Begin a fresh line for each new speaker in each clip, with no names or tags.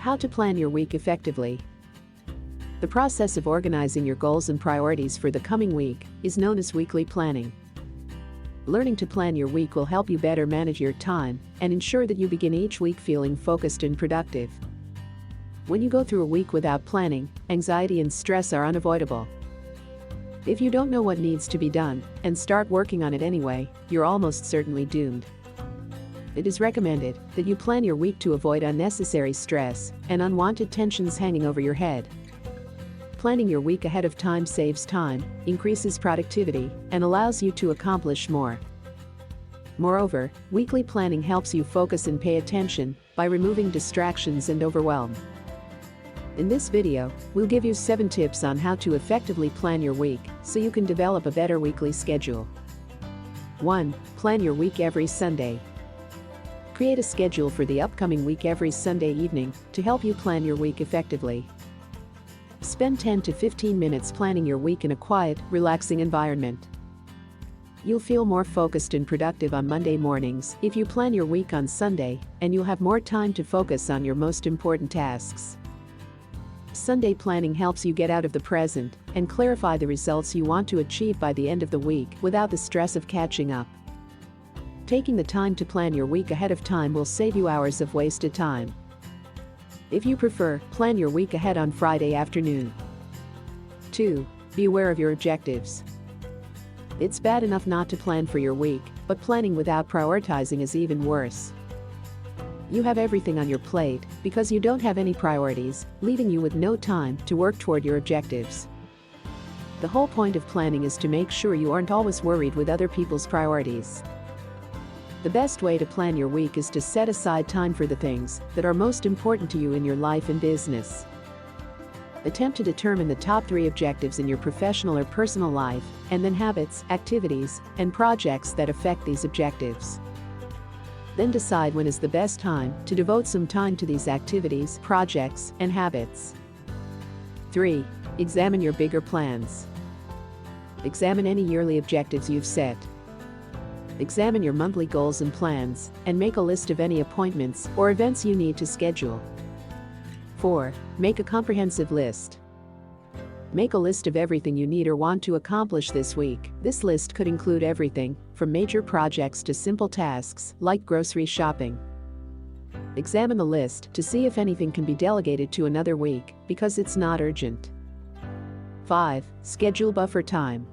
How to plan your week effectively. The process of organizing your goals and priorities for the coming week is known as weekly planning. Learning to plan your week will help you better manage your time and ensure that you begin each week feeling focused and productive. When you go through a week without planning, anxiety and stress are unavoidable. If you don't know what needs to be done and start working on it anyway, you're almost certainly doomed. It is recommended that you plan your week to avoid unnecessary stress and unwanted tensions hanging over your head. Planning your week ahead of time saves time, increases productivity, and allows you to accomplish more. Moreover, weekly planning helps you focus and pay attention by removing distractions and overwhelm. In this video, we'll give you 7 tips on how to effectively plan your week so you can develop a better weekly schedule. 1. Plan your week every Sunday. Create a schedule for the upcoming week every Sunday evening to help you plan your week effectively. Spend 10 to 15 minutes planning your week in a quiet, relaxing environment. You'll feel more focused and productive on Monday mornings if you plan your week on Sunday, and you'll have more time to focus on your most important tasks. Sunday planning helps you get out of the present and clarify the results you want to achieve by the end of the week without the stress of catching up. Taking the time to plan your week ahead of time will save you hours of wasted time. If you prefer, plan your week ahead on Friday afternoon. 2. Be aware of your objectives. It's bad enough not to plan for your week, but planning without prioritizing is even worse. You have everything on your plate because you don't have any priorities, leaving you with no time to work toward your objectives. The whole point of planning is to make sure you aren't always worried with other people's priorities. The best way to plan your week is to set aside time for the things that are most important to you in your life and business. Attempt to determine the top 3 objectives in your professional or personal life, and then habits, activities, and projects that affect these objectives. Then decide when is the best time to devote some time to these activities, projects, and habits. 3. Examine your bigger plans. Examine any yearly objectives you've set. Examine your monthly goals and plans, and make a list of any appointments or events you need to schedule. 4. Make a comprehensive list. Make a list of everything you need or want to accomplish this week. This list could include everything from major projects to simple tasks like grocery shopping. Examine the list to see if anything can be delegated to another week because it's not urgent. 5. Schedule buffer time.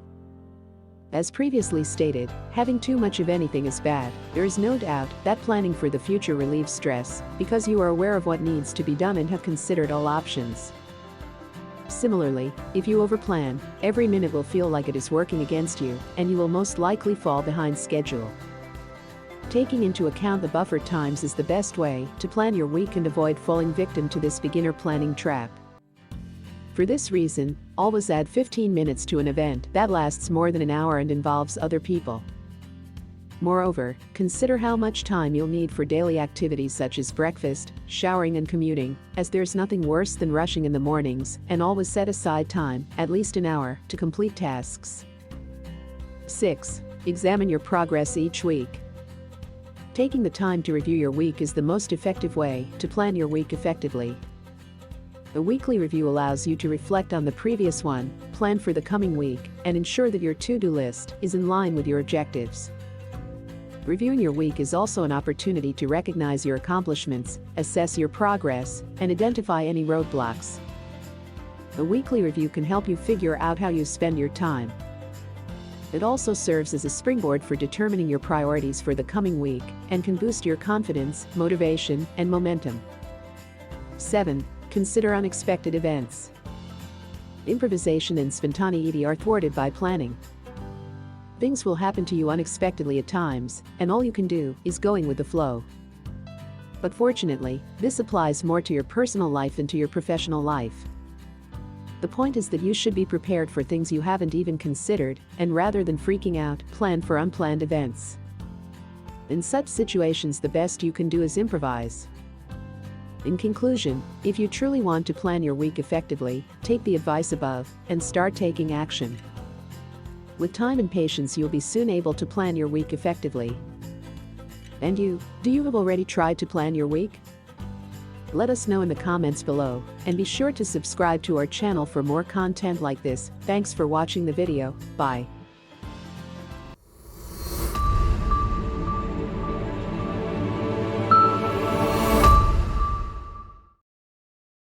As previously stated, having too much of anything is bad. There is no doubt that planning for the future relieves stress because you are aware of what needs to be done and have considered all options. Similarly, if you overplan, every minute will feel like it is working against you, and you will most likely fall behind schedule. Taking into account the buffer times is the best way to plan your week and avoid falling victim to this beginner planning trap. For this reason, always add 15 minutes to an event that lasts more than an hour and involves other people. Moreover, consider how much time you'll need for daily activities such as breakfast, showering and commuting, as there's nothing worse than rushing in the mornings, and always set aside time, at least an hour, to complete tasks. 6. Examine your progress each week. Taking the time to review your week is the most effective way to plan your week effectively. A weekly review allows you to reflect on the previous one, plan for the coming week, and ensure that your to-do list is in line with your objectives. Reviewing your week is also an opportunity to recognize your accomplishments, assess your progress, and identify any roadblocks. A weekly review can help you figure out how you spend your time. It also serves as a springboard for determining your priorities for the coming week and can boost your confidence, motivation, and momentum. 7. Consider unexpected events. Improvisation and spontaneity are thwarted by planning. Things will happen to you unexpectedly at times, and all you can do is going with the flow. But fortunately, this applies more to your personal life than to your professional life. The point is that you should be prepared for things you haven't even considered, and rather than freaking out, plan for unplanned events. In such situations, the best you can do is improvise. In conclusion, if you truly want to plan your week effectively, take the advice above and start taking action. With time and patience, you'll be soon able to plan your week effectively. And you, do you have already tried to plan your week? Let us know in the comments below, and be sure to subscribe to our channel for more content like this. Thanks for watching the video. Bye.